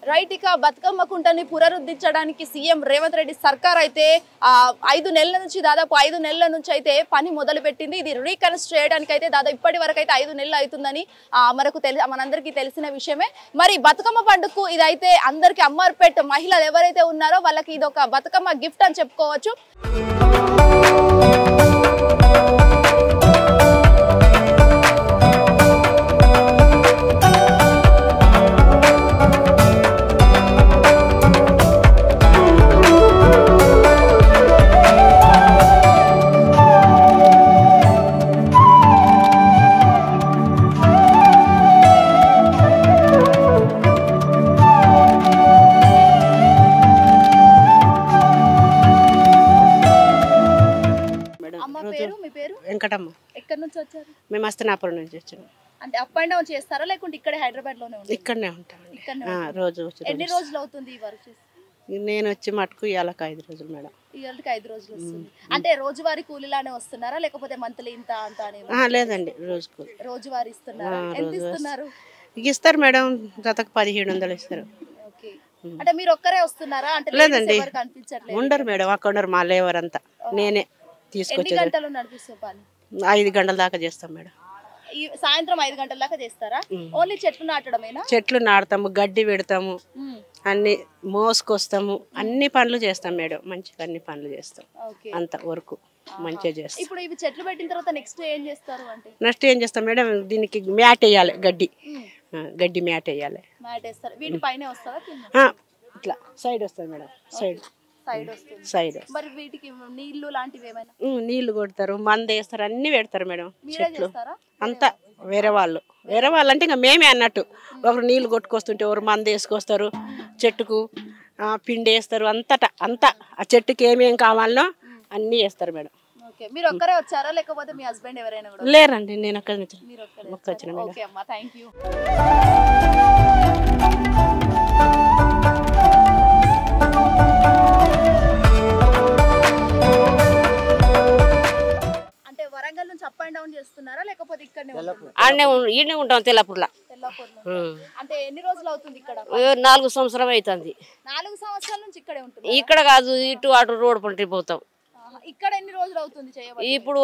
Right ఇక బతుకమ్మ కుంటని పునరుద్ధరించడానికి CM Revanth Reddy సర్కార్ అయితే 5 నెలల నుంచి దాదాపు 5 నెలల నుంచి అయితే పని మొదలు పెట్టింది. ఇది రీకన్స్ట్రక్ట్ చేయడానికి అయితే దాదాపు ఇప్పటి వరకు అయితే 5 నెలలు అవుతుందని మనందరికీ తెలిసిన విషయమే. మరి బతుకమ్మ పండుగకు ఇదైతే అందరికి అమ్మర్పేట్ మహిళలు ఎవరైతే ఉన్నారో వాళ్ళకి ఇది ఒక బతుకమ్మ గిఫ్ట్ అని చెప్పుకోవచ్చు. వెంకటమ్మ. ఎక్కడి నుంచి వచ్చారు? మేము అస్తనాపురం నుంచి వచ్చాము. అంటే అప్ అండ్ డౌన్ చేస్తారా లేకుంటే ఇక్కడ హైదరాబాద్ లోనే ఉంటారా? ఇక్కడనే ఉంటామండి. రోజు ఎన్ని రోజులు అవుతుంది ఈ వర్క్ చేసి? నేను వచ్చి మటుకు ఇవాళకి 5 రోజులు మేడం. ఇవాళకి 5 రోజులు వస్తుంది. అంటే రోజువారీ కూలీలానే వస్తున్నారా లేకపోతే మంత్లీ ఇంత అంత అని? లేదండి, రోజువారీ ఇస్తున్నారా? ఎంత ఇస్తున్నారు? ఇస్తారు మేడం, జతకు 1700 ఇస్తారు. అంటే మీరు ఒక్కరే వస్తున్నారా? అంటే లేదండి, ఉండరు మేడం, అక్కడ మా లేవర్ అంతా నేనే తీసుకొచ్చి. 5 గంటల దాకా చేస్తాం మేడం. సాయంత్రం 5 గంటల దాకా చేస్తారా? ఓన్లీ చెట్లు నాటడమేనా? చెట్లు నాటుతాము, గడ్డి పెడతాము, అన్ని మోసుకొస్తాము, అన్ని పనులు చేస్తాం మేడం. మంచిగా అన్ని పనులు చేస్తాం, అంత వరకు మంచిగా చేస్తాం. ఇప్పుడు ఇవి చెట్లు పెట్టిన తర్వాత నెక్స్ట్ ఏం చేస్తారు? అంటే నెక్స్ట్ ఏం చేస్తాం మేడం, దీనికి మ్యాట్ వేయాలి, గడ్డి మ్యాట్ వేయాలి. మ్యాట్ వేస్తారు. వీటి పైన వస్తారా? ఇట్లా సైడ్ వస్తుంది మేడం, సైడ్. మరి వీటికి నీళ్లు లాంటివి ఏమైనా? నీళ్లు కొడతారు, మందు వేస్తారు, అన్ని పెడతారు మేడం. చెట్లు అంతా వేరే వాళ్ళు అంటే ఇంకా మేమే అన్నట్టు. ఒకరు నీళ్లు కొట్టుకొస్తుంటే ఒకరు మందు వేసుకొస్తారు, చెట్టుకు పిండి వేస్తారు, అంతా ఆ చెట్టుకి ఏమేం కావాలనో అన్ని వేస్తారు మేడం. మీరు ఒక్కరే వచ్చారా లేకపోతే మీ హస్బెండ్ ఎవరైనా? లేరండి, నేను అక్కడ వచ్చిన మేడం. ఓకే అమ్మా, థ్యాంక్ యూ. అంటే వరంగల్ నుంచి అప్ అండ్ డౌన్ చేస్తున్నారా లేకపోతే ఇక్కడనే ఉంటాం? తెల్లపూర్లో. అంటే ఎన్ని రోజులు అవుతుంది ఇక్కడ? 4 సంవత్సరం అవుతుంది. 4 సంవత్సరాల నుంచి ఇక్కడే ఉంటుంది? ఇక్కడ కాదు, ఇటు అటు రోడ్ పంటి పోతాం. ఇక్కడ ఎన్ని రోజులు అవుతుంది చేయబట్టి? ఇప్పుడు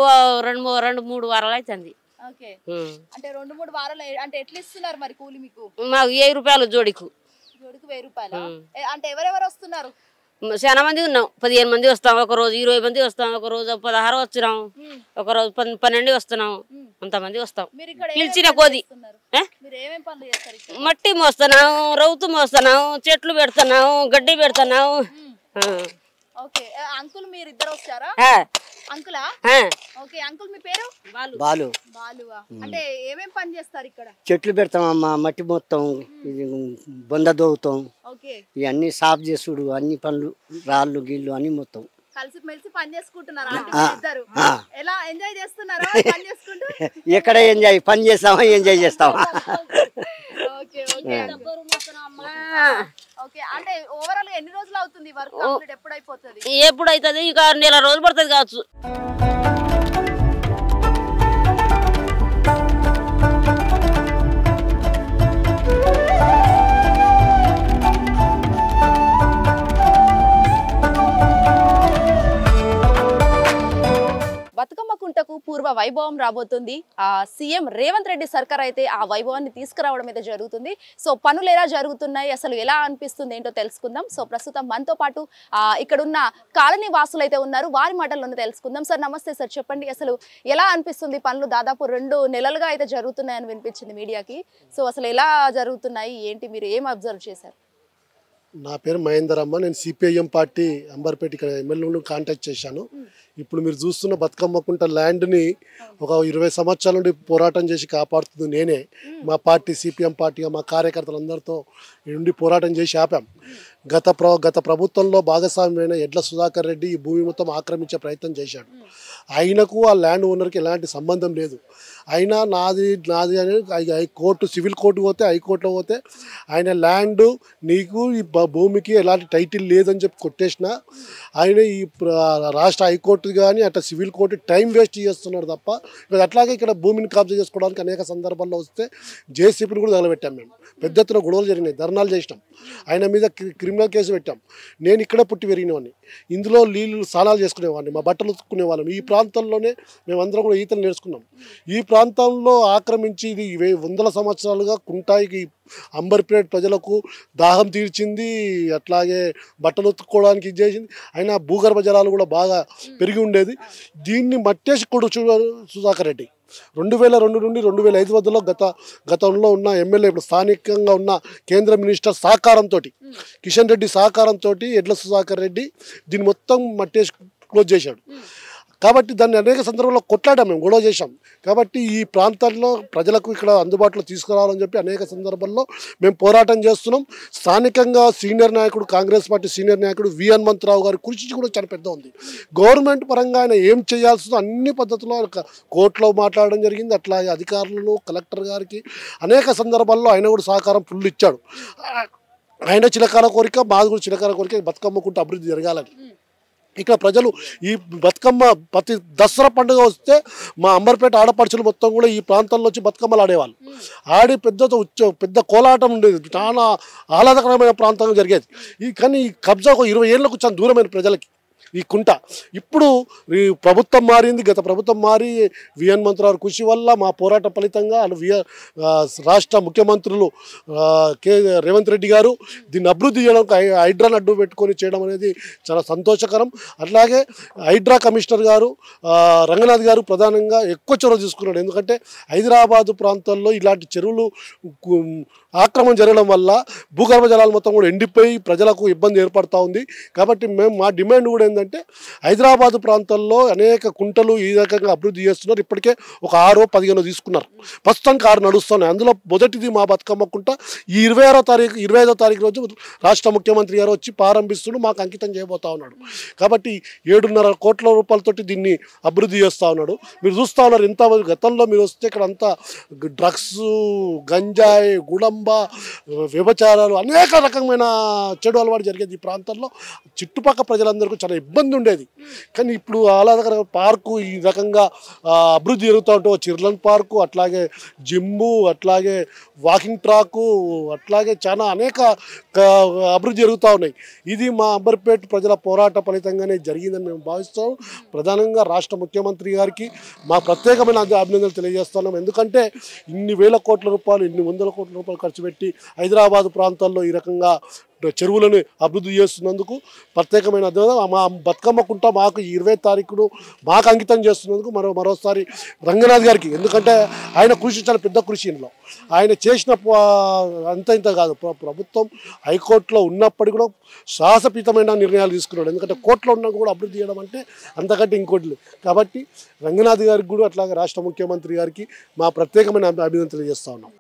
2-3 వారాలు అవుతుంది. అంటే 2-3 వారాలు. అంటే ఎట్లా ఇస్తున్నారు మరి కూలి మీకు? మాకు 1000 రూపాయలు జోడికి 1000 రూపాయలు. అంటే ఎవరెవరు వస్తున్నారు? చాలా మంది ఉన్నాం, 15 మంది వస్తాం, ఒక రోజు 20 మంది వస్తాం, ఒక రోజు 16 వచ్చినాం, ఒక రోజు 12 వస్తున్నాం, అంతమంది వస్తాం. పిలిచిన కొద్ది మట్టి మోస్తున్నాం, రౌతు మోస్తున్నాం, చెట్లు పెడుతున్నాం, గడ్డి పెడుతున్నాం. అంకుల్ మీరు ఇద్దరు వచ్చారా? అంకులా? ఓకే అంకుల్, మీ పేరు? బాలు. బాలువా? అంటే ఏమేం పని చేస్తారు ఇక్కడ? చెట్లు పెడతామమ్మా, మట్టి మొత్తం బొంద దోవుతాం, ఇవన్నీ సాఫ్ చేసుడు, అన్ని పనులు, రాళ్ళు గిళ్ళు అన్ని మొత్తం కలిసి మెలిసి పని చేసుకుంటున్నారు. ఎలా ఎంజాయ్ చేస్తున్నారు పని చేసుకుంటూ? ఎక్కడ ఎంజాయ్, పని చేస్తామా ఎంజాయ్ చేస్తామా. అంటే ఓవరాల్ ఎన్ని రోజులు అవుతుంది వర్క్ కంప్లీట్? ఎప్పుడైపోతుంది? ఎప్పుడైతుంది? ఇక నెల రోజులు పడుతుంది కావచ్చు. బతుకమ్మ కుంటకు పూర్వ వైభవం రాబోతుంది. సీఎం రేవంత్ రెడ్డి సర్కార్ అయితే ఆ వైభవాన్ని తీసుకురావడం అయితే జరుగుతుంది. సో పనులు ఎలా జరుగుతున్నాయి, అసలు ఎలా అనిపిస్తుంది ఏంటో తెలుసుకుందాం. సో ప్రస్తుతం మనతో పాటు ఇక్కడ ఉన్న కాలనీ వాసులు అయితే ఉన్నారు, వారి మాటల్లోనే తెలుసుకుందాం. సార్ నమస్తే సార్, చెప్పండి అసలు ఎలా అనిపిస్తుంది? పనులు దాదాపు 2 నెలలుగా అయితే జరుగుతున్నాయని వినిపించింది మీడియాకి. సో అసలు ఎలా జరుగుతున్నాయి ఏంటి, మీరు ఏం అబ్జర్వ్ చేశారు? నా పేరు మహేందర్ అమ్మ. నేను సిపిఐఎం పార్టీ అంబర్పేట ఇక్కడ ఎమ్మెల్యేను కాంటాక్ట్ చేశాను. ఇప్పుడు మీరు చూస్తున్న బతుకమ్మ కుంట ల్యాండ్ని ఒక 20 సంవత్సరాల నుండి పోరాటం చేసి కాపాడుతుంది నేనే. మా పార్టీ సిపిఎం పార్టీగా మా కార్యకర్తలందరితో నుండి పోరాటం చేసి ఆపాం. గత ప్రభుత్వంలో భాగస్వామ్యమైన ఎడ్ల సుధాకర్ రెడ్డి ఈ భూమి మొత్తం ఆక్రమించే ప్రయత్నం చేశాడు. ఆయనకు ఆ ల్యాండ్ ఓనర్కి ఎలాంటి సంబంధం లేదు. అయినా నాది అని కోర్టు, సివిల్ కోర్టు పోతే, హైకోర్టులో పోతే ఆయన ల్యాండ్ నీకు ఈ భూమికి ఎలాంటి టైటిల్ లేదని చెప్పి కొట్టేసిన ఆయన ఈ రాష్ట్ర హైకోర్టు కోర్టు కానీ అట్లా సివిల్ కోర్టు టైం వేస్ట్ చేస్తున్నారు తప్ప అట్లాగే ఇక్కడ భూమిని కబ్జా చేసుకోవడానికి అనేక సందర్భాల్లో వస్తే జేసీపీని కూడా తగలబెట్టాం మేము. పెద్ద ఎత్తున గొడవలు జరిగినాయి, ధర్నాలు చేసినాం, ఆయన మీద క్రిమినల్ కేసు పెట్టాం. నేను ఇక్కడే పుట్టి పెరిగినవాడిని, ఇందులో నీళ్ళు స్నానాలు చేసుకునేవాడిని, మా బట్టలు ఉతుక్కునేవాళ్ళం. ఈ ప్రాంతంలోనే మేమందరం కూడా ఈతలు నేర్చుకున్నాం. ఈ ప్రాంతంలో ఆక్రమించి ఇది వందల సంవత్సరాలుగా కుంటాయికి అంబర్పేట ప్రజలకు దాహం తీర్చింది, అట్లాగే బట్టలు ఉతుక్కోవడానికి ఇది చేసింది. అయినా భూగర్భ జలాలు కూడా బాగా పెరిగి ఉండేది. దీన్ని మట్టేసి కొడుచు సుధాకర్ రెడ్డి 2002 నుండి 2005 మధ్యలో గతంలో ఉన్న ఎమ్మెల్యే ఇప్పుడు స్థానికంగా ఉన్న కేంద్ర మినిస్టర్ సహకారంతో, కిషన్ రెడ్డి సహకారంతో ఎడ్ల సుధాకర్ రెడ్డి దీన్ని మొత్తం మట్టేసి క్లోజ్ చేశాడు. కాబట్టి దాన్ని అనేక సందర్భాల్లో కొట్లాడాం, మేము గొడవ చేశాం. కాబట్టి ఈ ప్రాంతాల్లో ప్రజలకు ఇక్కడ అందుబాటులో తీసుకురావాలని చెప్పి అనేక సందర్భాల్లో మేము పోరాటం చేస్తున్నాం. స్థానికంగా సీనియర్ నాయకుడు, కాంగ్రెస్ పార్టీ సీనియర్ నాయకుడు వి హనుమంతరావు గారి కృషి కూడా చాలా పెద్ద ఉంది. గవర్నమెంట్ పరంగా ఆయన ఏం చేయాల్సిందో అన్ని పద్ధతుల్లో కోర్టులో మాట్లాడడం జరిగింది. అట్లాగే అధికారులను, కలెక్టర్ గారికి అనేక సందర్భాల్లో ఆయన కూడా సహకారం ఫుల్ ఇచ్చాడు. ఆయన చిరకాల కోరిక, మాది కూడా చిరకాల కోరిక బతుకమ్మకుంటూ అభివృద్ధి జరగాలని. ఇక్కడ ప్రజలు ఈ బతుకమ్మ ప్రతి దసరా పండుగ వస్తే మా అంబర్పేట ఆడపడుచులు మొత్తం కూడా ఈ ప్రాంతాల్లో వచ్చి బతుకమ్మలు ఆడేవాళ్ళు. ఆడి పెద్ద కోలాటం ఉండేది, చాలా ఆహ్లాదకరమైన ప్రాంతంగా జరిగేది. కానీ ఈ కబ్జా 20 ఏళ్ళకు చాలా దూరమైన ప్రజలకి ఈ కుంట. ఇప్పుడు ఈ ప్రభుత్వం మారింది, గత ప్రభుత్వం మారి వి హనుమంతరావు కృషి వల్ల మా పోరాట ఫలితంగా రాష్ట్ర ముఖ్యమంత్రులు రేవంత్ రెడ్డి గారు దీన్ని అభివృద్ధి చేయడం, హైడ్రాను అడ్డు పెట్టుకొని చేయడం అనేది చాలా సంతోషకరం. అట్లాగే హైడ్రా కమిషనర్ గారు రంగనాథ్ గారు ప్రధానంగా ఎక్కువ చొరవ తీసుకున్నాడు. ఎందుకంటే హైదరాబాదు ప్రాంతాల్లో ఇలాంటి చెరువులు ఆక్రమణ జరగడం వల్ల భూగర్భ జలాలు మొత్తం కూడా ఎండిపోయి ప్రజలకు ఇబ్బంది ఏర్పడుతూ ఉంది. కాబట్టి మా డిమాండ్ కూడా ఏంటంటే హైదరాబాదు ప్రాంతాల్లో అనేక కుంటలు ఈ రకంగా అభివృద్ధి చేస్తున్నారు. ఇప్పటికే ఒక 6-15 తీసుకున్నారు, ప్రస్తుతానికి 6 నడుస్తున్నాయి. అందులో మొదటిది మా బతుకమ్మ కుంట. ఈ 25వ తారీఖు రోజు రాష్ట్ర ముఖ్యమంత్రి గారు వచ్చి ప్రారంభిస్తున్నారు, మాకు అంకితం చేయబోతా ఉన్నాడు. కాబట్టి 7.5 కోట్ల రూపాయలతోటి దీన్ని అభివృద్ధి చేస్తూ ఉన్నాడు. మీరు చూస్తూ ఉన్నారు ఎంత గతంలో మీరు వస్తే ఇక్కడ అంతా డ్రగ్స్, గంజాయి, గుడం, వ్యభిచారాలు, అనేక రకమైన చెడు అలవాటు జరిగేది ఈ ప్రాంతంలో. చుట్టుపక్కల ప్రజలందరికీ చాలా ఇబ్బంది ఉండేది. కానీ ఇప్పుడు ఆహ్లాదకర పార్కు ఈ రకంగా అభివృద్ధి జరుగుతూ ఉంటే చిల్డ్రన్ పార్కు, అట్లాగే జిమ్ము, అట్లాగే వాకింగ్ ట్రాకు, అట్లాగే చాలా అనేక అభివృద్ధి జరుగుతూ ఉన్నాయి. ఇది మా అంబర్పేట ప్రజల పోరాట ఫలితంగానే జరిగిందని మేము భావిస్తాం. ప్రధానంగా రాష్ట్ర ముఖ్యమంత్రి గారికి మా ప్రత్యేకమైన అభినందనలు తెలియజేస్తున్నాం. ఎందుకంటే ఇన్ని వేల కోట్ల రూపాయలు, ఇన్ని వందల కోట్ల రూపాయలు ఖర్చు పెట్టి హైదరాబాద్ ప్రాంతాల్లో ఈ రకంగా చెరువులను అభివృద్ధి చేస్తున్నందుకు ప్రత్యేకమైన మా బతుకమ్మ కుంట మాకు 20వ తారీఖును మాకు అంకితం చేస్తున్నందుకు మరోసారి రంగనాథ్ గారికి, ఎందుకంటే ఆయన కృషి చాలా పెద్ద కృషి. ఇందులో ఆయన చేసిన ఇంత కాదు, ప్రభుత్వం హైకోర్టులో ఉన్నప్పటికీ కూడా సాహసపీతమైన నిర్ణయాలు తీసుకున్నాడు. ఎందుకంటే కోర్టులో ఉన్నా కూడా అభివృద్ధి చేయడం అంటే అంతకంటే ఇంకోటి. కాబట్టి రంగనాథ్ గారికి కూడా అట్లాగే రాష్ట్ర ముఖ్యమంత్రి గారికి మా ప్రత్యేకమైన అభినందనలు తెలియజేస్తా ఉన్నాం.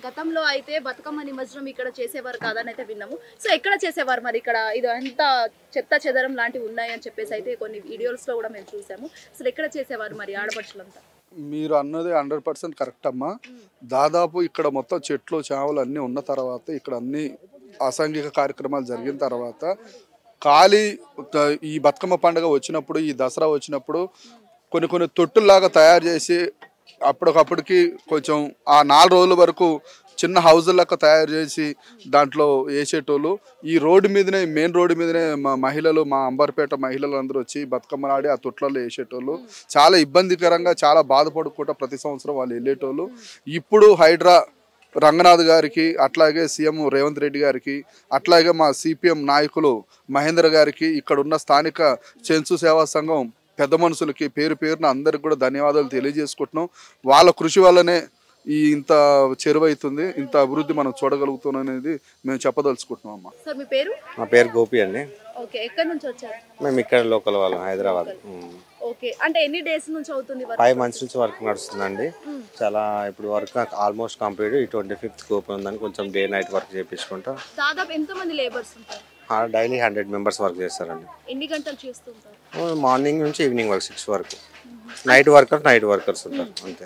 గతంలో అయితే బతుకమ్మ నిమజ్జనం ఇక్కడ చేసేవారు కాదని అయితే విన్నాము. సో ఎక్కడ చేసేవారు మరి? ఇక్కడ ఇది అంతా చెత్త చెదరం లాంటివి ఉన్నాయని చెప్పేసి అయితే కొన్ని వీడియోస్ లో కూడా మేము చూసాము. అసలు ఎక్కడ చేసేవారు మరి ఆడపడుచులంతా? మీరు అన్నది 100% కరెక్ట్ అమ్మా. దాదాపు ఇక్కడ మొత్తం చెట్లు, చేవలు అన్నీ ఉన్న తర్వాత, ఇక్కడ అన్ని అసాంఘిక కార్యక్రమాలు జరిగిన తర్వాత, ఖాళీ ఈ బతుకమ్మ పండుగ వచ్చినప్పుడు, ఈ దసరా వచ్చినప్పుడు కొన్ని తొట్టుల్లాగా తయారు చేసి అప్పటికప్పటికి కొంచెం ఆ 4 రోజుల వరకు చిన్న హౌజులక్క తయారు చేసి దాంట్లో వేసేటోళ్ళు. ఈ రోడ్డు మీదనే, మెయిన్ రోడ్డు మీదనే మా మహిళలు, మా అంబర్పేట మహిళలు అందరూ వచ్చి బతుకమ్మలాడి ఆ తొట్లలో వేసేటోళ్ళు. చాలా ఇబ్బందికరంగా, చాలా బాధపడుకుంటూ ప్రతి సంవత్సరం వాళ్ళు వెళ్ళేటోళ్ళు. ఇప్పుడు హైడ్రా రంగనాథ్ గారికి, అట్లాగే సీఎం రేవంత్ రెడ్డి గారికి, అట్లాగే మా సిపిఎం నాయకులు మహేందర్ గారికి, ఇక్కడ ఉన్న స్థానిక చెంచు సేవా సంఘం పెద్ద మనుషులకి పేరున అందరికి కూడా ధన్యవాదాలు తెలియజేసుకుంటున్నాం. వాళ్ళ కృషి వల్లనే ఈ ఇంత చెరువైతుంది, ఇంత అభివృద్ధి మనం చూడగలుగుతున్నాం అనేది మేము చెప్పదలుచుకుంటున్నాం అమ్మా. సార్ మీ పేరు? మా పేరు గోపి అండి. ఓకే, ఎక్కడి నుంచి వచ్చారు? మేము ఇక్కడ లోకల్ వాళ్ళం, హైదరాబాద్. ఓకే, అంటే ఎన్ని డేస్ నుంచి అవుతుంది? 5 months నుంచి వర్క్ నడుస్తుందండి. చాలా ఇప్పుడు వర్క్ ఆల్మోస్ట్ కంప్లీట్. ఈ 25th ఓపెన్ ఉందని కొంచెం డే నైట్ వర్క్ చేయించుకుంటా. దాదాపు ఎంతమంది లేబర్స్ ఉంటారు? డైలీ 100 మెంబర్స్ వర్క్ చేస్తారండి. ఎన్ని గంటలు చేస్తుంటారు? మార్నింగ్ నుంచి ఈవినింగ్ వరకు 6 వరకు. నైట్ వర్కర్స్ ఉంటారు అంతే.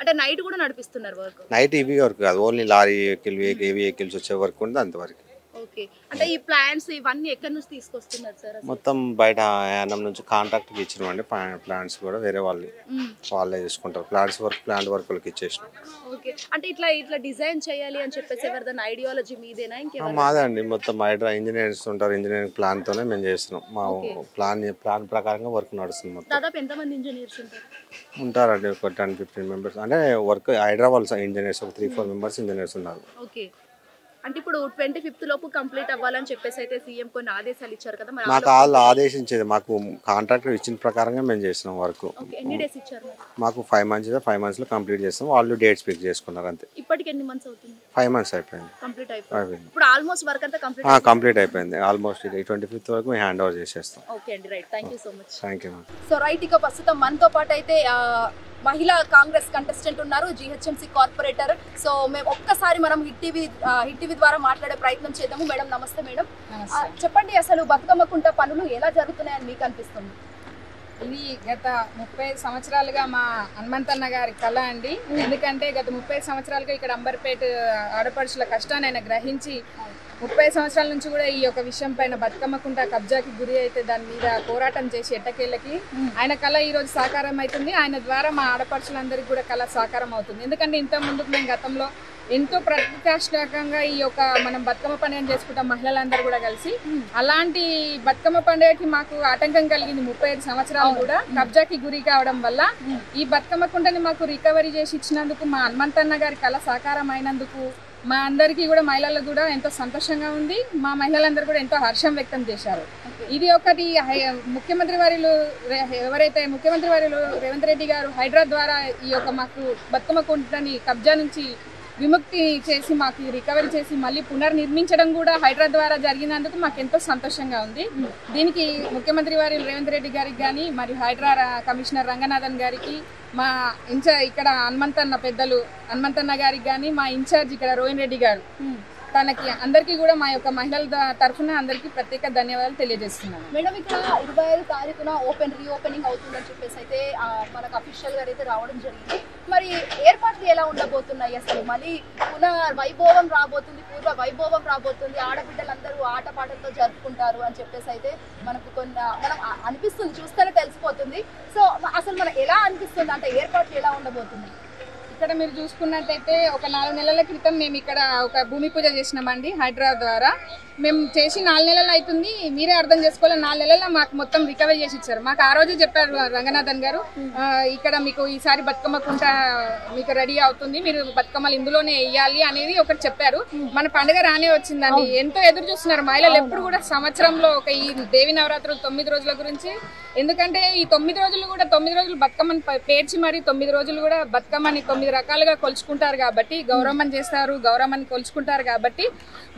అంటే నైట్ కూడా నడిపిస్తున్నారు వర్క్? నైట్ ఈవీ వర్క్ కాదు, only lorry vehicle heavy vehicles వచ్చే వర్క్ ఉంది అంతవరకు. ఓకే. అంటే ఈ ప్లాన్స్ ఇవన్నీ ఎక్కడి నుంచి తీసుకొస్తున్నారు సార్? మొత్తం బయట యానం నుంచి కాంట్రాక్ట్కి ఇచ్చినామండి. ప్లాంట్స్ కూడా వేరే వాళ్ళే తీసుకుంటారు. ప్లాంట్ వర్క్లకి ఇచ్చేసినాం. ఓకే. అంటే ఇట్లా డిజైన్ చేయాలి అని చెప్పేసి ఎవరిదైనా ఐడియాలజీ మీదేనా ఇంకేమైనా? మాదే అండి. మొత్తం హైడ్రా ఇంజనీర్స్ ఉంటారు. ఇంజనీరింగ్ ప్లాన్తోనే మేము చేస్తున్నాం. మా ప్లాన్ ప్రకారంగా వర్క్ నడుస్తుంది. మొత్తం దాదాపు ఎంతమంది ఇంజనీర్స్ ఉంటారండి? ఒక 10-15 మెంబర్స్. అంటే వర్క్ హైడ్రా వాళ్ళు ఇంజనీర్స్ ఒక 3-4 మెంబర్స్ ఇంజనీర్స్ ఉన్నారు. ఓకే. అంటే ఇప్పుడు 25th లోపు కంప్లీట్ అవ్వాలని చెప్పేసి అయితే సీఎం కొన్ని ఆదేశాలు ఇచ్చారు కదా, మరి మాకు వాళ్ళు ఆదేశించేది, మాకు కాంట్రాక్టర్ ఇచ్చిన ప్రకారంగా మేము చేసినాం వర్క్. ఎన్ని డేస్ ఇచ్చారు? మాకు 5 months లో కంప్లీట్ చేస్తాం. వాళ్ళు డేట్స్ ఫిక్స్ చేసుకున్నారు అంతే. ఇప్పటికి ఎన్ని మంత్స్ అవుతుంది? 5 months అయిపోయింది. కంప్లీట్ అయిపోయింది. ఇప్పుడు ఆల్మోస్ట్ వర్క్ అంతా కంప్లీట్ అయిపోయింది. ఆల్మోస్ట్ 25th వరకు మేము హ్యాండ్ ఓవర్ చేసేస్తాం. ఓకే అండి, right. Thank you so much. Thank you. So right, ఇక ప్రస్తుతం మనతో పాటు అయితే మహిళా కాంగ్రెస్ కంటెస్టెంట్ ఉన్నారు, జిహెచ్ఎంసీ కార్పొరేటర్. సో మేము ఒక్కసారి మనం హిట్ టీవీ ద్వారా మాట్లాడే ప్రయత్నం చేద్దాము. మేడం నమస్తే. మేడం చెప్పండి, అసలు బతుకమ్మ కుంట పనులు ఎలా జరుగుతున్నాయని మీకు అనిపిస్తుంది? ఇది గత 30 సంవత్సరాలుగా మా హనుమంతన్న గారి కళ అండి. ఎందుకంటే గత 30 సంవత్సరాలుగా ఇక్కడ అంబర్పేట ఆడపడుచుల కష్టాన్ని ఆయన గ్రహించి 30 సంవత్సరాల నుంచి కూడా ఈ యొక్క విషయం పైన బతుకమ్మకుంట కబ్జాకి గురి అయితే దాని మీద పోరాటం చేసి ఎట్టకేళ్ళకి ఆయన కళ ఈ రోజు సాకారం అవుతుంది. ఆయన ద్వారా మా ఆడపడుచులందరికీ కూడా కళ సాకారం అవుతుంది. ఎందుకంటే ఇంత ముందుకు మేము గతంలో ఎంతో ప్రతిష్టాత్మకంగా ఈ యొక్క మనం బతుకమ్మ పండుగ చేసుకుంటాం మహిళలందరూ కూడా కలిసి. అలాంటి బతుకమ్మ పండుగకి మాకు ఆటంకం కలిగింది 35 సంవత్సరాలు కూడా కబ్జాకి గురి కావడం వల్ల. ఈ బతుకమ్మ కుంటని మాకు రికవరీ చేసి ఇచ్చినందుకు, మా హనుమంతన్న గారి కళ సాకారం అయినందుకు మా అందరికీ కూడా మహిళలకు కూడా ఎంతో సంతోషంగా ఉంది. మా మహిళలందరూ కూడా ఎంతో హర్షం వ్యక్తం చేశారు. ఇది ఒకటి ముఖ్యమంత్రి వర్యులు రేవంత్ రెడ్డి గారు హైడ్రా ద్వారా ఈ యొక్క మాకు బతుకమ్మ కుంటని కబ్జా నుంచి విముక్తి చేసి మాకు రికవరీ చేసి మళ్ళీ పునర్నిర్మించడం కూడా హైడ్రా ద్వారా జరిగినందుకు మాకు ఎంతో సంతోషంగా ఉంది. దీనికి ముఖ్యమంత్రి వర్యులు రేవంత్ రెడ్డి గారికి కానీ, మరియు హైడ్రా కమిషనర్ రంగనాథన్ గారికి, మా ఇక్కడ హనుమంతన్న గారికి కానీ, మా ఇన్ఛార్జ్ ఇక్కడ రోహిన్ రెడ్డి గారు, తనకి అందరికీ కూడా మా యొక్క మహిళల తరఫున అందరికీ ప్రత్యేక ధన్యవాదాలు తెలియజేస్తున్నాను. మేడం ఇక్కడ 25 తారీఖున రీఓపెనింగ్ అవుతుందని చెప్పేసి అయితే మనకు అఫీషియల్ గా అయితే రావడం జరిగింది. మరి ఏర్పాట్లు ఎలా ఉండబోతున్నాయి? అసలు మళ్ళీ వైభవం రాబోతుంది, ఆడబిడ్డలందరూ ఆటపాటలతో జరుపుకుంటారు అని చెప్పేసి అయితే మనకు మనం అనిపిస్తుంది, చూస్తేనే తెలిసిపోతుంది. సో అసలు మనకు ఎలా అనిపిస్తుంది, అంటే ఏర్పాట్లు ఎలా ఉండబోతున్నాయి? ఇక్కడ మీరు చూసుకున్నట్టయితే ఒక 4 నెలల క్రితం మేము ఇక్కడ ఒక భూమి పూజ చేసినామండి హైడ్రా ద్వారా. మేము చేసి 4 నెలలు అవుతుంది. మీరే అర్థం చేసుకోవాలి, 4 నెలల్లో మాకు మొత్తం రికవరీ చేసి ఇచ్చారు. మాకు ఆ రోజే చెప్పారు రంగనాథన్ గారు, ఇక్కడ మీకు ఈసారి బతుకమ్మ కుంట మీకు రెడీ అవుతుంది, మీరు బతుకమ్మలు ఇందులోనే వేయాలి అనేది ఒకటి చెప్పారు. మన పండుగ రానే వచ్చిందండి. ఎంతో ఎదురు చూస్తున్నారు మహిళలు ఎప్పుడు కూడా. సంవత్సరంలో ఒక ఈ దేవి నవరాత్రులు 9 రోజుల గురించి, ఎందుకంటే ఈ 9 రోజులు కూడా 9 రోజులు బతుకమ్మని పేర్చి మరి 9 రోజులు కూడా బతుకమ్మని 9 రకాలుగా కొలుచుకుంటారు కాబట్టి, గౌరమ్మని చేస్తారు, గౌరమ్మని కొలుచుకుంటారు కాబట్టి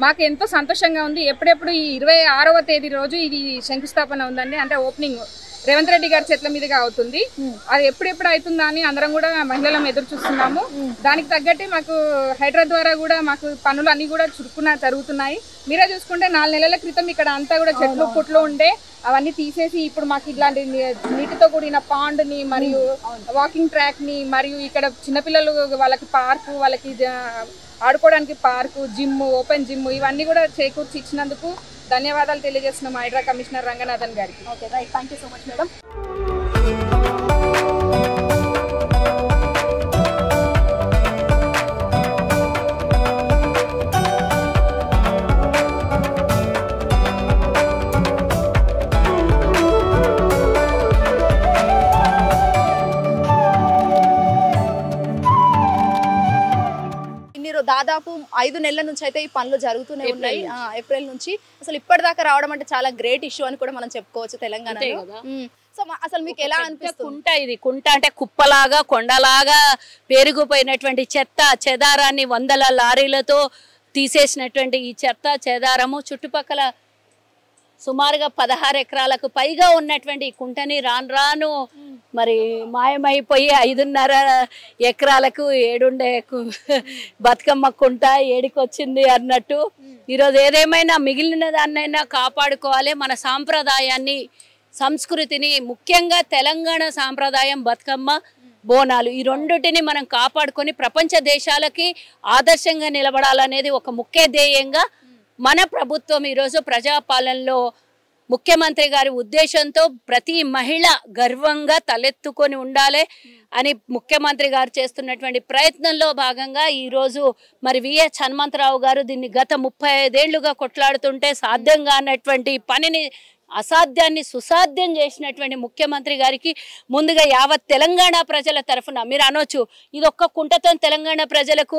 మాకు ఎంతో సంతోషంగా ఉంది. ఎప్పుడెప్పుడు ఈ 26వ తేదీ రోజు ఇది శంకుస్థాపన ఉందండి, అంటే ఓపెనింగ్ రేవంత్ రెడ్డి గారి చేతుల మీదుగా అవుతుంది. అది ఎప్పుడెప్పుడు అవుతుందా అని అందరం కూడా మహిళలం ఎదురు చూస్తున్నాము. దానికి తగ్గట్టే మాకు హైడ్రా ద్వారా కూడా మాకు పనులు అన్ని కూడా చురుకున జరుగుతున్నాయి. మీరే చూసుకుంటే 4 నెలల క్రితం ఇక్కడ అంతా కూడా చెట్లు పుట్లు ఉండే, అవన్నీ తీసేసి ఇప్పుడు మాకు ఇట్లాంటి నీటితో కూడిన పాండ్ని, మరియు వాకింగ్ ట్రాక్ని, మరియు ఇక్కడ చిన్నపిల్లలు వాళ్ళకి పార్కు, వాళ్ళకి ఆడుకోవడానికి పార్కు, జిమ్, ఓపెన్ జిమ్, ఇవన్నీ కూడా చేకూర్చి ఇచ్చినందుకు ధన్యవాదాలు తెలియజేస్తున్నాం హైడ్రా కమిషనర్ రంగనాథన్ గారికి. Okay right, thank you so much madam. దాదాపు 5 నెలల నుంచి అయితే ఈ పనులు జరుగుతూనే ఉన్నాయి, ఏప్రిల్ నుంచి. అసలు ఇప్పటిదాకా రావడం అంటే చాలా గ్రేట్ ఇష్యూ అని కూడా మనం చెప్పుకోవచ్చు తెలంగాణలో. సో అసలు మీకు ఎలా అనిపిస్తుంది? ఇది కుంట అంటే కుప్పలాగా, కొండలాగా పేరుకుపోయినటువంటి చెత్త చెదారాన్ని 100 లారీలతో తీసేసినటువంటి ఈ చెత్త చెదారము చుట్టుపక్కల సుమారుగా 16 ఎకరాలకు పైగా ఉన్నటువంటి ఈ కుంటని రాను మరి మాయమైపోయి 5.5 ఎకరాలకు 7 బతుకమ్మ కుంట ఏడికొచ్చింది అన్నట్టు ఈరోజు ఏదేమైనా మిగిలిన దాన్నైనా కాపాడుకోవాలి. మన సాంప్రదాయాన్ని, సంస్కృతిని, ముఖ్యంగా తెలంగాణ సాంప్రదాయం బతుకమ్మ, బోనాలు, ఈ రెండుటిని మనం కాపాడుకొని ప్రపంచ దేశాలకి ఆదర్శంగా నిలబడాలనేది ఒక ముఖ్య ధ్యేయంగా మన ప్రభుత్వం ఈరోజు ప్రజాపాలనలో ముఖ్యమంత్రి గారి ఉద్దేశంతో ప్రతి మహిళ గర్వంగా తలెత్తుకొని ఉండాలి అని ముఖ్యమంత్రి గారు చేస్తున్నటువంటి ప్రయత్నంలో భాగంగా ఈరోజు మరి విఎస్ హనుమంతరావు గారు దీన్ని గత 35 ఏళ్లుగా కొట్లాడుతుంటే సాధ్యం కానటువంటి పనిని, అసాధ్యాన్ని సుసాధ్యం చేసినటువంటి ముఖ్యమంత్రి గారికి ముందుగా యావత్ తెలంగాణ ప్రజల తరఫున మీరు అనొచ్చు, ఇది ఒక్క కుంటతో తెలంగాణ ప్రజలకు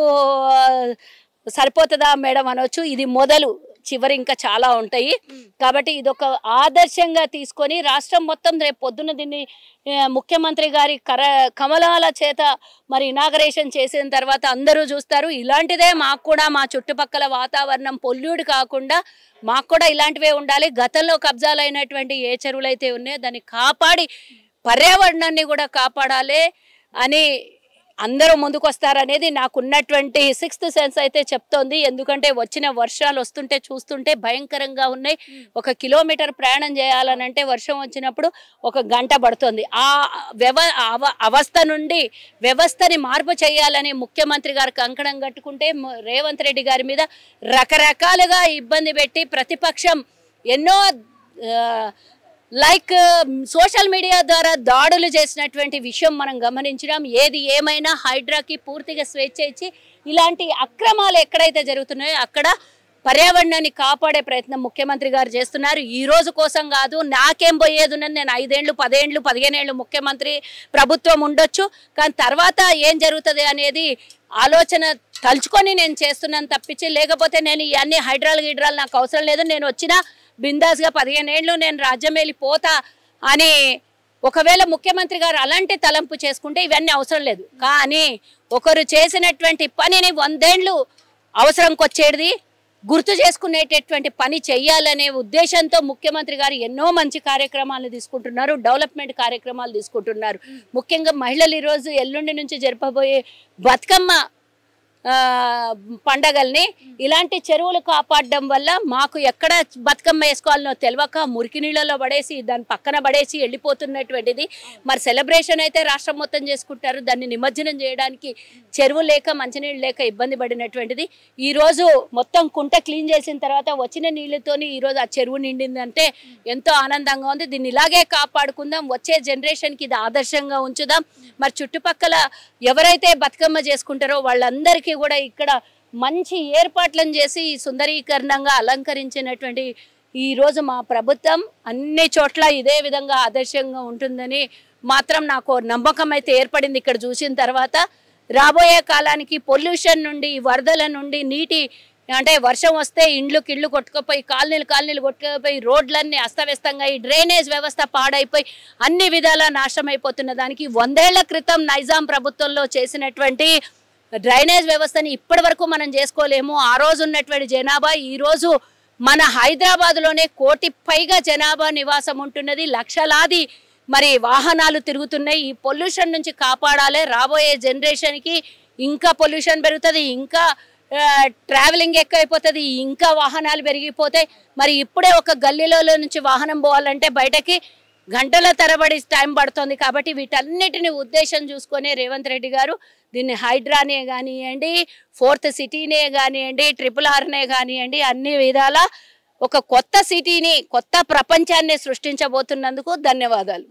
సరిపోతుందా మేడం అనొచ్చు. ఇది మొదలు, చివరి ఇంకా చాలా ఉంటాయి. కాబట్టి ఇదొక ఆదర్శంగా తీసుకొని రాష్ట్రం మొత్తం రేపు పొద్దున దీన్ని ముఖ్యమంత్రి గారి కమలాల చేత మరి ఇనాగరేషన్ చేసిన తర్వాత అందరూ చూస్తారు. ఇలాంటిదే మాకు కూడా మా చుట్టుపక్కల వాతావరణం పొల్యూడ్ కాకుండా మాకు కూడా ఇలాంటివే ఉండాలి. గతంలో కబ్జాలైనటువంటి ఏ చెరువులు అయితే ఉన్నాయో దాన్ని కాపాడి పర్యావరణాన్ని కూడా కాపాడాలి అని అందరూ ముందుకు వస్తారనేది నాకున్నటువంటి 6th సెన్స్ అయితే చెప్తోంది. ఎందుకంటే వచ్చిన వర్షాలు వస్తుంటే చూస్తుంటే భయంకరంగా ఉన్నాయి. 1 కిలోమీటర్ ప్రయాణం చేయాలనంటే వర్షం వచ్చినప్పుడు 1 గంట పడుతుంది. ఆ అవస్థ నుండి వ్యవస్థని మార్పు చేయాలని ముఖ్యమంత్రి గారు కంకణం కట్టుకుంటే రేవంత్ రెడ్డి గారి మీద రకరకాలుగా ఇబ్బంది పెట్టి ప్రతిపక్షం ఎన్నో లైక్ సోషల్ మీడియా ద్వారా దాడులు చేసినటువంటి విషయం మనం గమనించడం. ఏది ఏమైనా హైడ్రాకి పూర్తిగా స్వేచ్ఛ ఇచ్చి ఇలాంటి అక్రమాలు ఎక్కడైతే జరుగుతున్నాయో అక్కడ పర్యావరణాన్ని కాపాడే ప్రయత్నం ముఖ్యమంత్రి గారు చేస్తున్నారు. ఈ రోజు కోసం కాదు, నాకేం పోయేది ఉన్నది, నేను 5 ఏళ్ళు 10 ఏళ్ళు 15 ఏళ్ళు ముఖ్యమంత్రి ప్రభుత్వం ఉండొచ్చు, కానీ తర్వాత ఏం జరుగుతుంది అనేది ఆలోచన తలుచుకొని నేను చేస్తున్నాను తప్పించి, లేకపోతే నేను ఇవన్నీ హైడ్రాలు నాకు అవసరం లేదు, నేను వచ్చిన బిందాస్గా 15 ఏళ్ళు నేను రాజ్యం వెళ్ళిపోతా అని ఒకవేళ ముఖ్యమంత్రి గారు అలాంటి తలంపు చేసుకుంటే ఇవన్నీ అవసరం లేదు. కానీ ఒకరు చేసినటువంటి పనిని 100 ఏళ్ళు అవసరంకి వచ్చేది గుర్తు చేసుకునేటటువంటి పని చెయ్యాలనే ఉద్దేశంతో ముఖ్యమంత్రి గారు ఎన్నో మంచి కార్యక్రమాలు తీసుకుంటున్నారు, డెవలప్మెంట్ కార్యక్రమాలు తీసుకుంటున్నారు. ముఖ్యంగా మహిళలు ఈరోజు ఎల్లుండి నుంచి జరపబోయే బతుకమ్మ పండగల్ని ఇలాంటి చెరువులు కాపాడడం వల్ల మాకు ఎక్కడ బతుకమ్మ వేసుకోవాలనో తెలియక మురికి నీళ్ళలో పడేసి దాని పక్కన పడేసి వెళ్ళిపోతున్నటువంటిది. మరి సెలబ్రేషన్ అయితే రాష్ట్రం మొత్తం చేసుకుంటారు, దాన్ని నిమజ్జనం చేయడానికి చెరువు లేక మంచినీళ్ళు లేక ఇబ్బంది పడినటువంటిది. ఈరోజు మొత్తం కుంట క్లీన్ చేసిన తర్వాత వచ్చిన నీళ్ళతోని ఈరోజు ఆ చెరువు నిండిందంటే ఎంతో ఆనందంగా ఉంది. దీన్ని ఇలాగే కాపాడుకుందాం, వచ్చే జనరేషన్కి ఇది ఆదర్శంగా ఉంచుదాం. మరి చుట్టుపక్కల ఎవరైతే బతుకమ్మ చేసుకుంటారో వాళ్ళందరికీ కూడా ఇక్కడ మంచి ఏర్పాట్లను చేసి సుందరీకరణంగా అలంకరించినటువంటి ఈరోజు మా ప్రభుత్వం అన్ని చోట్ల ఇదే విధంగా ఆదర్శంగా ఉంటుందని మాత్రం నాకు నమ్మకం అయితే ఏర్పడింది ఇక్కడ చూసిన తర్వాత. రాబోయే కాలానికి పొల్యూషన్ నుండి, వరదల నుండి, నీటి అంటే వర్షం వస్తే ఇండ్లు కొట్టుకుపోయి కాలనీలు కొట్టుకుపోయి రోడ్లన్నీ అస్తవ్యస్తంగా ఈ డ్రైనేజ్ వ్యవస్థ పాడైపోయి అన్ని విధాలా నాశనం అయిపోతున్న దానికి 100 ఏళ్ల క్రితం నైజాం ప్రభుత్వంలో చేసినటువంటి డ్రైనేజ్ వ్యవస్థని ఇప్పటి వరకు మనం చేసుకోలేము. ఆ రోజు ఉన్నటువంటి జనాభా ఈరోజు మన హైదరాబాద్లోనే 1 కోటి పైగా జనాభా నివాసం ఉంటున్నది, లక్షలాది మరి వాహనాలు తిరుగుతున్నాయి. ఈ పొల్యూషన్ నుంచి కాపాడాలి. రాబోయే జనరేషన్కి ఇంకా పొల్యూషన్ పెరుగుతుంది, ఇంకా ట్రావెలింగ్ ఎక్కువైపోతుంది, ఇంకా వాహనాలు పెరిగిపోతాయి. మరి ఇప్పుడే ఒక గల్లీలో నుంచి వాహనం పోవాలంటే బయటకి గంటల తరబడి టైం పడుతుంది. కాబట్టి వీటన్నిటిని ఉద్దేశం చూసుకొని రేవంత్ రెడ్డి గారు దీన్ని హైడ్రానే కానివ్వండి, 4th సిటీనే కానివ్వండి, RRRనే కానివ్వండి, అన్ని విధాల ఒక కొత్త సిటీని, కొత్త ప్రపంచాన్ని సృష్టించబోతున్నందుకు ధన్యవాదాలు.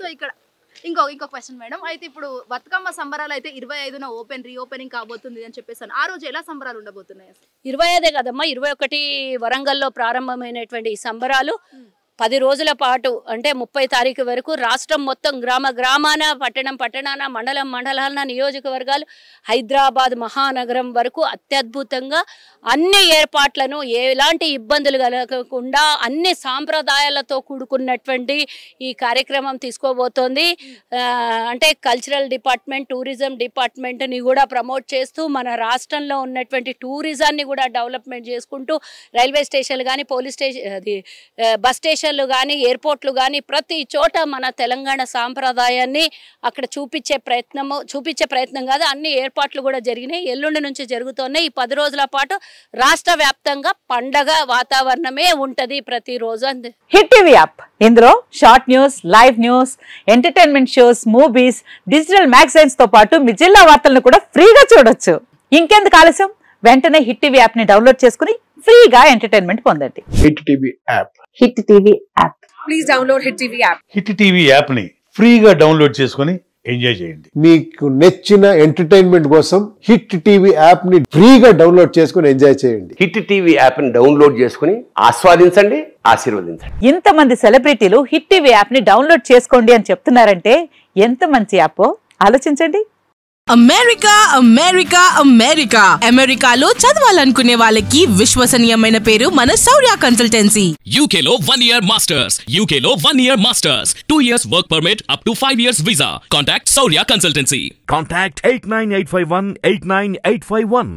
సో ఇక్కడ ఇంకో క్వశ్చన్ మేడం, అయితే ఇప్పుడు బతుకమ్మ సంబరాలు అయితే 25న రీఓపెనింగ్ కాబోతుంది అని చెప్పేసాను. ఆ రోజు ఎలా సంబరాలు ఉండబోతున్నాయి? 25 కదమ్మా, 21 వరంగల్లో ప్రారంభమైనటువంటి ఈ సంబరాలు 10 రోజుల పాటు అంటే 30 తారీఖు వరకు రాష్ట్రం మొత్తం గ్రామాన, పట్టణాన, మండలాన, నియోజకవర్గాలు, హైదరాబాద్ మహానగరం వరకు అత్యద్భుతంగా అన్ని ఏర్పాట్లను ఎలాంటి ఇబ్బందులు కలగకుండా అన్ని సాంప్రదాయాలతో కూడుకున్నటువంటి ఈ కార్యక్రమం తీసుకోబోతోంది. అంటే కల్చరల్ డిపార్ట్మెంట్, టూరిజం డిపార్ట్మెంట్ని కూడా ప్రమోట్ చేస్తూ మన రాష్ట్రంలో ఉన్నటువంటి టూరిజాన్ని కూడా డెవలప్మెంట్ చేసుకుంటూ రైల్వే స్టేషన్లు కానీ, పోలీస్ స్టేషన్, బస్ స్టేషన్ స్టేషన్లు కానీ ఎయిర్పోర్ట్లు కానీ ప్రతి చోట మన తెలంగాణ సాంప్రదాయాన్ని అక్కడ చూపించే ప్రయత్నం కాదు, అన్ని ఏర్పాట్లు కూడా జరిగినాయి. ఎల్లుండి నుంచి జరుగుతున్నాయి. ఈ 10 రోజుల పాటు రాష్ట్ర వ్యాప్తంగా పండగ వాతావరణమే ఉంటది ప్రతిరోజు. హిట్ టీవీ యాప్, ఇందులో short news, live news, entertainment shows, movies, digital magazines తో పాటు మీ జిల్లా వార్తలను కూడా ఫ్రీగా చూడొచ్చు. ఇంకెందుకు ఆలస్యం, వెంటనే హిట్ టీవీ యాప్ ని డౌన్లోడ్ చేసుకుని ఫ్రీగా ఎంటర్టైన్మెంట్ పొందండి. Hit TV app. Hit TV app. Please download hit TV app. Hit TV app ని ఫ్రీగా డౌన్లోడ్ చేసుకుని ఎంజాయ్ చేయండి. మీకు నచ్చిన ఎంటర్టైన్మెంట్ కోసం హిట్ టీవీ యాప్ ని ఫ్రీగా డౌన్లోడ్ చేసుకుని ఎంజాయ్ చేయండి. హిట్ టీవీ యాప్ ని డౌన్లోడ్ చేసుకుని ఆస్వాదించండి, ఆశీర్వదించండి. ఇంతమంది సెలబ్రిటీలు హిట్ టీవీ యాప్ ని డౌన్లోడ్ చేసుకోండి అని చెప్తున్నారంటే ఎంత మంచి యాప్ ఆలోచించండి. అమెరికా అమెరికా అమెరికా అమెరికాలో చదవాలనుకునే వాళ్ళకి విశ్వసనీయమైన పేరు మన శౌర్య కన్సల్టెన్సీ. UK లో 1 year masters, UK లో 1 year masters, 2 years work permit up to 5 years visa. Contact Saurya Consultancy. Contact 89851 89851.